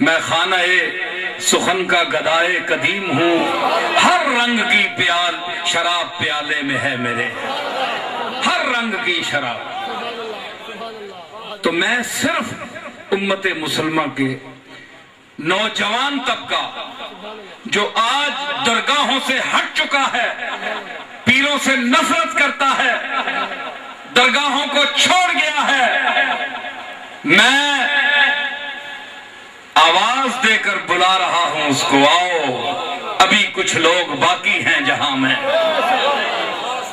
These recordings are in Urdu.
میں خانہ سخن کا گدائے قدیم ہوں، ہر رنگ کی پیال شراب پیالے میں ہے میرے، ہر رنگ کی شراب۔ تو میں صرف امت مسلمہ کے نوجوان طبقہ جو آج درگاہوں سے ہٹ چکا ہے، پیروں سے نفرت کرتا ہے، درگاہوں کو چھوڑ گیا ہے، میں آواز دے کر بلا رہا ہوں اس کو، آؤ ابھی کچھ لوگ باقی ہیں جہاں میں۔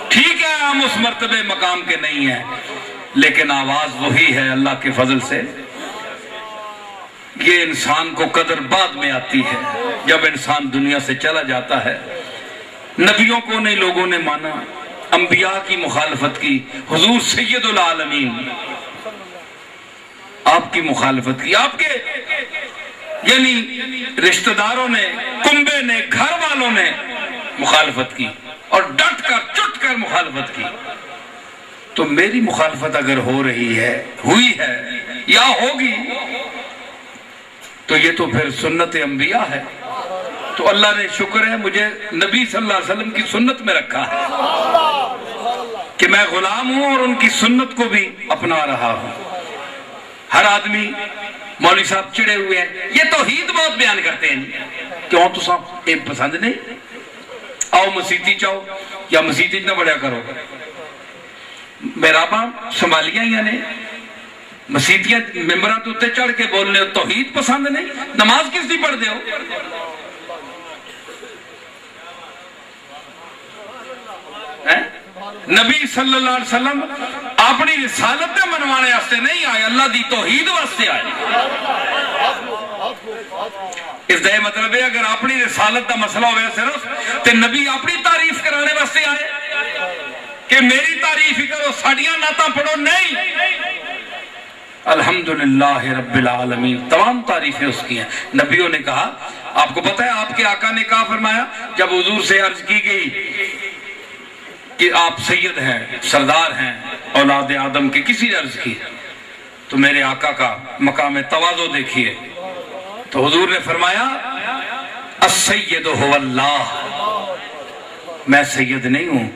ٹھیک ہے ہم اس مرتبے مقام کے نہیں ہیں، لیکن آواز وہی ہے اللہ کے فضل سے۔ یہ انسان کو قدر بعد میں آتی ہے جب انسان دنیا سے چلا جاتا ہے۔ نبیوں کو نہیں لوگوں نے مانا، انبیاء کی مخالفت کی، حضور سید العالمین آپ کی مخالفت کی، آپ کے یعنی رشتہ داروں نے، کنبے نے، گھر والوں نے مخالفت کی اور ڈٹ کر چٹ کر مخالفت کی۔ تو میری مخالفت اگر ہو رہی ہے، ہوئی ہے یا ہوگی، تو یہ تو پھر سنت انبیاء ہے۔ تو اللہ نے شکر ہے مجھے نبی صلی اللہ علیہ وسلم کی سنت میں رکھا ہے کہ میں غلام ہوں اور ان کی سنت کو بھی اپنا رہا ہوں۔ ہر آدمی مولوی صاحب چڑے ہوئے ہیں، یہ توحید بہت بیان کرتے ہیں، کیوں تو صاحب ایک پسند نہیں؟ آؤ مسیتی چاہو یا مسیتی نہ بڑھیا کرو۔ میرا باپ سنبھالیاں ہی نے مسیتیاں ممبران تو اتے چڑھ کے بولنے ہو توحید پسند نہیں، نماز کس دی پڑھ دے ہو؟ نبی صلی اللہ علیہ وسلم اپنی رسالت دے منوانے واسطے نہیں آئے، اللہ دی توحید واسطے آئے۔ اس دے مطلب ہے اگر اپنی رسالت دا مسئلہ ہوئے صرف تے نبی اپنی تعریف کرانے واسطے آئے کہ میری تعریف ہی کرو، ساڑیاں ناتا پڑھو، نہیں۔ الحمدللہ رب العالمین، تمام تعریفیں اس کی ہیں۔ نبیوں نے کہا، آپ کو پتہ ہے آپ کے آقا نے کہا فرمایا جب حضور سے عرض کی گئی کہ آپ سید ہیں، سردار ہیں اولاد آدم کے، کسی نے عرض کی تو میرے آقا کا مقام تواضع دیکھیے، تو حضور نے فرمایا السید هو اللہ، میں سید نہیں ہوں،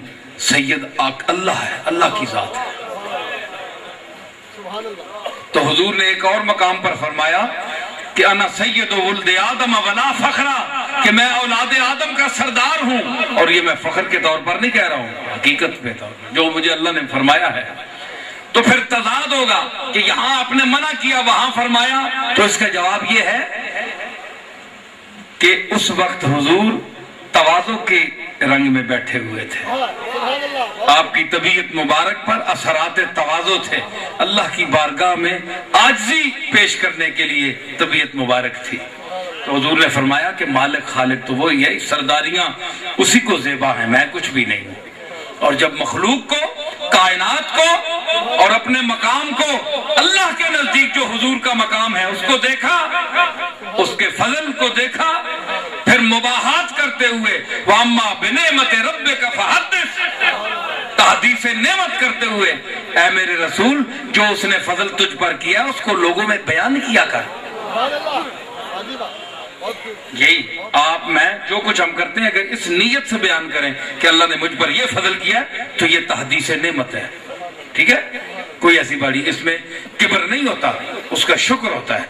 سید اللہ ہے، اللہ کی ذات ہے۔ تو حضور نے ایک اور مقام پر فرمایا کہ انا سید ولد آدم ولا فخرا، کہ میں اولاد آدم کا سردار ہوں، اور یہ میں فخر کے طور پر نہیں کہہ رہا ہوں، حقیقت پہ طور پر جو مجھے اللہ نے فرمایا ہے۔ تو پھر تضاد ہوگا کہ یہاں آپ نے منع کیا وہاں فرمایا، تو اس کا جواب یہ ہے کہ اس وقت حضور تواضع کے رنگ میں بیٹھے ہوئے تھے، آپ کی طبیعت مبارک پر اثرات تواضع تھے، اللہ کی بارگاہ میں عاجزی پیش کرنے کے لیے طبیعت مبارک تھی۔ تو حضور نے فرمایا کہ مالک خالق تو وہی ہے، سرداریاں اسی کو زیبا ہیں، میں کچھ بھی نہیں ہوں۔ اور جب مخلوق کو، کائنات کو اور اپنے مقام کو اللہ کے نزدیک جو حضور کا مقام ہے اس کو دیکھا، اس کے فضل کو دیکھا، پھر مباحات کرتے ہوئے وَأَمَّا بِنِعْمَةِ رَبِّكَ فَحَدِّثْ، تحدیث نعمت کرتے ہوئے اے میرے رسول جو اس نے فضل تجھ پر کیا اس کو لوگوں میں بیان کیا کر۔ یہی آپ میں جو کچھ ہم کرتے ہیں اگر اس نیت سے بیان کریں کہ اللہ نے مجھ پر یہ فضل کیا تو یہ تحدیث نعمت ہے، ٹھیک ہے؟ کوئی ایسی بڑی اس میں کبر نہیں ہوتا، اس کا شکر ہوتا ہے۔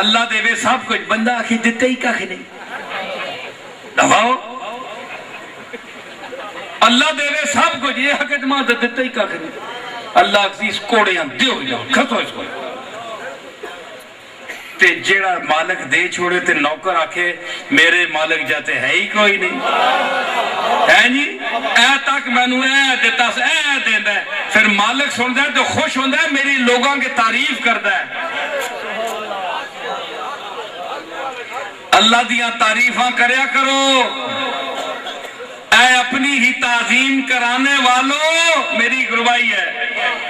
اللہ دے وے صاحب کچھ بندہ آخی دیتے ہی کاخی نہیں، دباؤ اللہ دے وے صاحب کچھ یہ حق اعتماد دیتے ہی کاخی نہیں، اللہ اکسیس کوڑیاں دیو جاؤ کھتو اس کو، تے جیڑا مالک دے چھوڑے تے نوکر آکھے میرے مالک جاتے ہے ہی کوئی نہیں، ہے جی اے تک میں نو اے دیتا سے اے دیندہ ہے، پھر مالک سنتا ہے تو خوش ہوندہ ہے، میری لوگاں کے تعریف کرتا ہے۔ اللہ دیاں تعریفاں کریا کرو، اے اپنی ہی تعظیم کرانے والوں، میری گروائی ہے،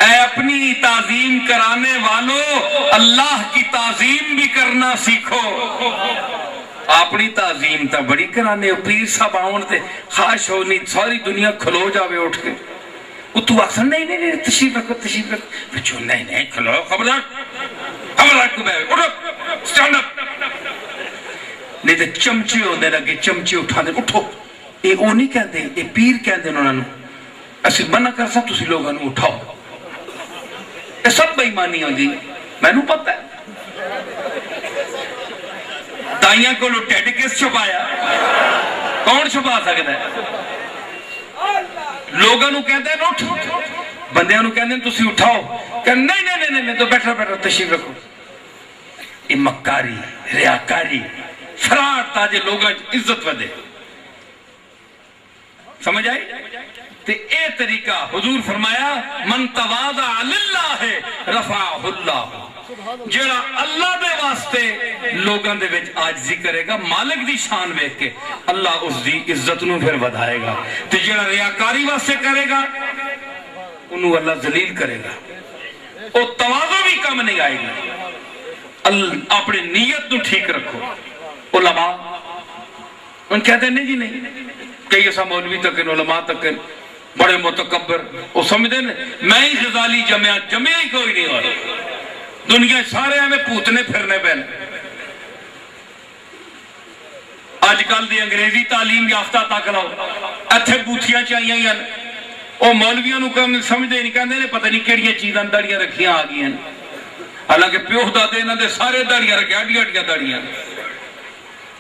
اے اپنی ہی تعظیم کرانے والوں اللہ کی تعظیم بھی کرنا سیکھو۔ اپنی تعظیم تا بڑی کرانے پیر صاحب آؤن تے خواہش ہونی ساری دنیا کھلو جاوے اٹھ کے، تو اکثر نہیں تشریف رکھو تشریف رکھو، نہیں کھلو خبردار خبردار کو بیٹھ اٹھو سٹینڈ اپ نہیں تے چمچے ہوندے لگے چمچے اٹھا دے اٹھو یہ وہ نہیں کہتے یہ پیر کہتے انہوں نے اسی منع کر سا تسی لوگوں نے اٹھاؤ یہ سب بے ایمانی ہوندی میں نے پتہ ہے دائیاں کو لو ٹیڈ کس چھپایا کون چھپا سکتا ہے لوگوں نے کہتے ہیں اٹھ بندیاں نے کہتے ہیں تسی اٹھاؤ کہ نہیں تو بیٹھا تشریف رکھو یہ مکاری ریاکاری فراڈ تاجے لوگاں عزت ودے سمجھ آئی تے اے طریقہ حضور فرمایا من تواضع للہ رفعہ اللہ جڑا اللہ دے واسطے لوگاں دے وچ عاجزی کرے گا مالک دی شان ویکھ کے اللہ اس دی عزت نو پھر ودھائے گا تے جڑا ریاکاری واسطے کرے گا انہوں اللہ ذلیل کرے گا او تواضع بھی کم نہیں آئے گی اپنے نیت نو ٹھیک رکھو علماء ان کہتے ہیں نہیں جی نہیں کئی ایسا مولوی تک علماء تک بڑے متکبر وہ سمجھتے ہیں میں ہی غزالی جمعہ ہی کوئی نہیں ہو رہا دنیا سارے ہمیں پوتنے پھرنے پہنے آج کل دی انگریزی تعلیم یافتہ تک لاؤ ایتھے بوتھیاں چاہیے ہیں وہ مولویاں نو سمجھتے نہیں کہتے پتہ نہیں کیڑیاں چیزاں داڑیاں رکھیاں آ گئی ہیں حالانکہ پیو دادے انہاں دے سارے داڑیاں رکھے ہڈیاں داڑیاں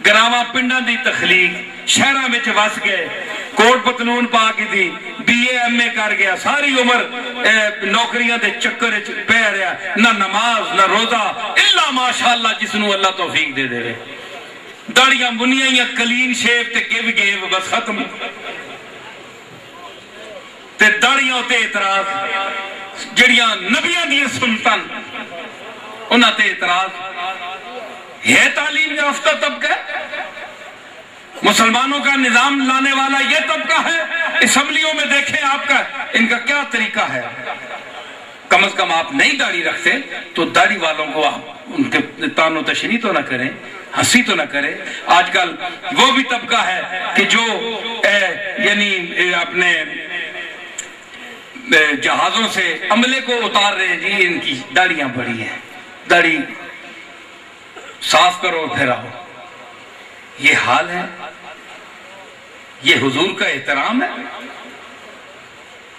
گراواں پنڈاں دی تخلیق شہراں وچ وس گئے کوٹ پتلون پا کے دی بی اے ایم اے کر گیا ساری عمر نوکریاں دے چکر وچ پہ رہا نہ نماز نہ روزہ الا ماشاءاللہ جس نو اللہ توفیق دے دے داڑیاں بنیاں یا کلین شیپ تے گیو بس ختم تے داڑیاں تے اعتراض جڑیاں نبیاں دی سنتن انہاں تے اعتراض یہ تعلیم یافتہ طبقہ مسلمانوں کا نظام لانے والا یہ طبقہ ہے اسمبلیوں میں دیکھیں آپ کا ان کا کیا طریقہ ہے کم از کم آپ نہیں داڑھی رکھتے تو داڑھی والوں کو آپ ان کے تان و تشریح تو نہ کریں ہنسی تو نہ کریں آج کل وہ بھی طبقہ ہے کہ جو یعنی اپنے جہازوں سے عملے کو اتار رہے ہیں جی ان کی داڑیاں بڑی ہیں داڑھی صاف کرو پھر آؤ یہ حال ہے یہ حضور کا احترام ہے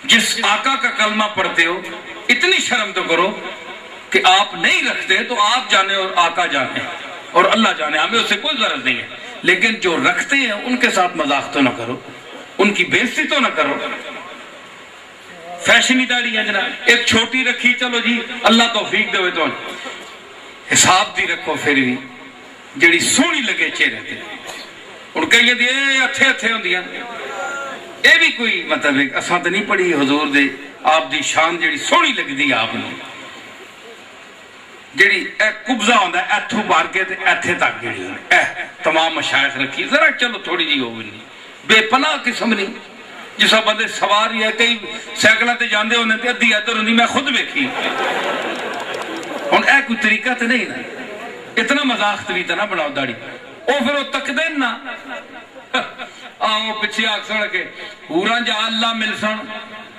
جس آقا کا کلمہ پڑھتے ہو اتنی شرم تو کرو کہ آپ نہیں رکھتے تو آپ جانے اور آقا جانے اور اللہ جانے ہمیں اس سے کوئی غرض نہیں ہے لیکن جو رکھتے ہیں ان کے ساتھ مذاق تو نہ کرو ان کی بے عزتی تو نہ کرو فیشنی داڑھی ہے جناب ایک چھوٹی رکھی چلو جی اللہ توفیق دے ہوئے تو حساب دی رکھو پھر بھی جڑی سونی لگے چہرے تے اور کہیں دی ہتھے ہوندیاں اے بھی کوئی مطلب ہے اساں تے نہیں پڑھی حضور دے آپ دی شان جڑی سونی لگدی آپ نوں جڑی اے قبضہ ہوندا ہے ایتھوں بار کے تے ایتھے تک جڑی اے تمام مشائخ رکھی ذرا چلو تھوڑی جی ہووے نہیں بے پناہ قسم نہیں جسا بندے سوار ہے کئی سائیکلاں تے جاندے ہوندے تے ادھی ادھر ہوندی میں خود ویکھی ہن اے کوئی طریقہ تے نہیں نا اتنا مذاق تے نہ بناؤ داڑھی او پھر او تکدے نا آؤ پیچھے آ سن کے ہوراں جا اللہ مل سن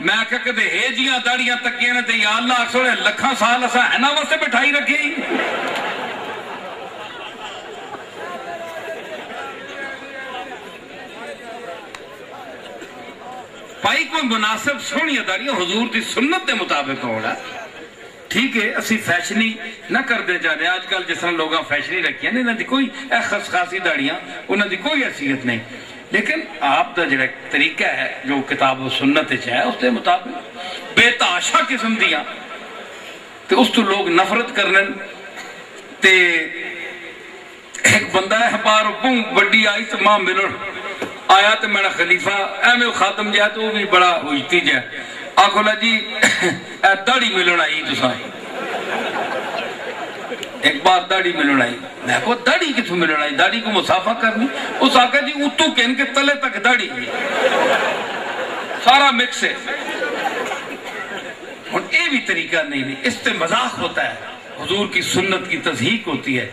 میں کہ کدے ہے جیاں داڑیاں تکیاں نے تے یا اللہ سن لکھاں سال اساں انہاں واسطے بٹھائی رکھی پائی کوئی مناسب سونی داڑیاں حضور دی سنت دے مطابق ہونا ٹھیک ہے اسی فیشنی نہ کر دے جانے آج کل جس طرح لوگاں فیشنی رکھی ہیں انہاں دی کوئی خاص خاصی داڑیاں انہاں دی کوئی حیثیت نہیں لیکن آپ دا جڑا طریقہ ہے جو کتاب و سنت ہے اس کے مطابق بے تحاشا قسم دیاں تے اس تو لوگ نفرت کرنے تے ایک بندہ ہے بار بوں بڑی آئی تو ماں ملن آیا تو میرا خلیفہ میں خاتم جائے تو وہ بھی بڑا ہوجتی جائے آکھولا جی داڑھی ملن آئی تو سائیں ایک بار داڑھی ملن آئی میں کہو داڑھی کتوں ملن آئی داڑھی کو مسافہ کرنی اس آقا جی اتو کہن کے تلے تک داڑھی سارا مکس ہے اور یہ بھی طریقہ نہیں اس سے مذاق ہوتا ہے حضور کی سنت کی تضحیق ہوتی ہے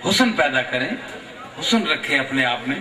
حسن پیدا کریں حسن رکھیں اپنے آپ میں